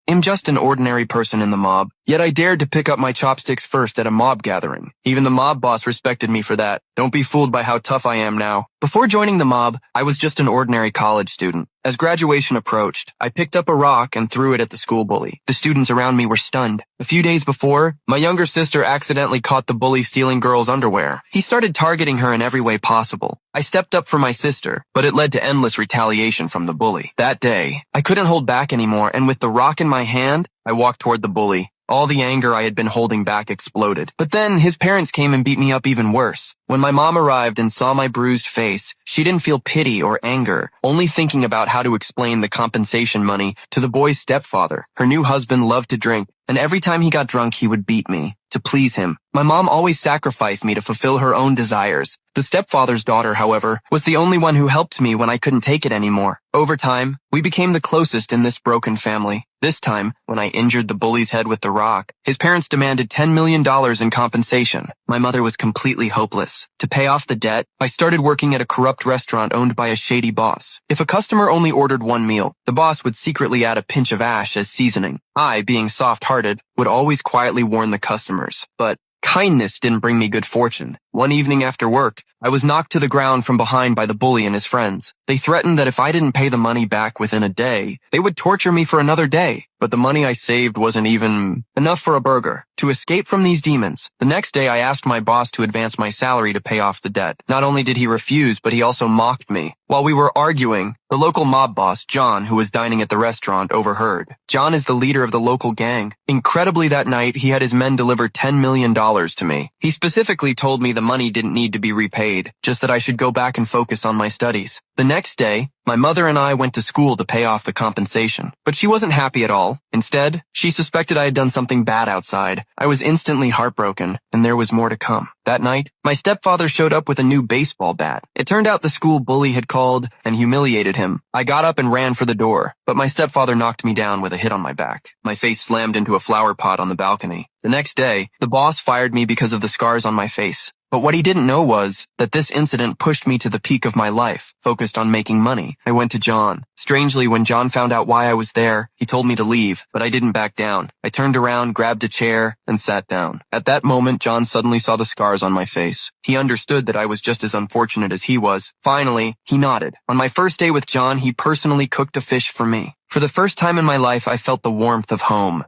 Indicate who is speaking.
Speaker 1: I'm just an ordinary person in the mob, yet I dared to pick up my chopsticks first at a mob gathering. Even the mob boss respected me for that. Don't be fooled by how tough I am now. Before joining the mob, I was just an ordinary college student. As graduation approached, I picked up a rock and threw it at the school bully. The students around me were stunned. A few days before, my younger sister accidentally caught the bully stealing girls' underwear. He started targeting her in every way possible. I stepped up for my sister, but it led to endless retaliation from the bully. That day, I couldn't hold back anymore, and with the rock in my hand, I walked toward the bully. All the anger I had been holding back exploded. But then his parents came and beat me up even worse. When my mom arrived and saw my bruised face, she didn't feel pity or anger, only thinking about how to explain the compensation money to the boy's stepfather. Her new husband loved to drink, and every time he got drunk, he would beat me. To please him, my mom always sacrificed me to fulfill her own desires. The stepfather's daughter, however, was the only one who helped me when I couldn't take it anymore. Over time, we became the closest in this broken family. This time, when I injured the bully's head with the rock, his parents demanded $10 million in compensation. My mother was completely hopeless. To pay off the debt, I started working at a corrupt restaurant owned by a shady boss. If a customer only ordered one meal, the boss would secretly add a pinch of ash as seasoning. I, being soft-hearted, would always quietly warn the customers. But kindness didn't bring me good fortune. One evening after work, I was knocked to the ground from behind by the bully and his friends. They threatened that if I didn't pay the money back within a day, they would torture me for another day. But the money I saved wasn't even enough for a burger. To escape from these demons, the next day I asked my boss to advance my salary to pay off the debt. Not only did he refuse, but he also mocked me. While we were arguing, the local mob boss, John, who was dining at the restaurant, overheard. John is the leader of the local gang. Incredibly, that night, he had his men deliver $10 million to me. He specifically told me the money didn't need to be repaid, just that I should go back and focus on my studies. The next day, my mother and I went to school to pay off the compensation, but she wasn't happy at all. Instead, she suspected I had done something bad outside. I was instantly heartbroken, and there was more to come. That night, my stepfather showed up with a new baseball bat. It turned out the school bully had called and humiliated him. I got up and ran for the door, but my stepfather knocked me down with a hit on my back. My face slammed into a flower pot on the balcony. The next day, the boss fired me because of the scars on my face. But what he didn't know was that this incident pushed me to the peak of my life, focused on making money. I went to John. Strangely, when John found out why I was there, he told me to leave, but I didn't back down. I turned around, grabbed a chair, and sat down. At that moment, John suddenly saw the scars on my face. He understood that I was just as unfortunate as he was. Finally, he nodded. On my first day with John, he personally cooked a fish for me. For the first time in my life, I felt the warmth of home.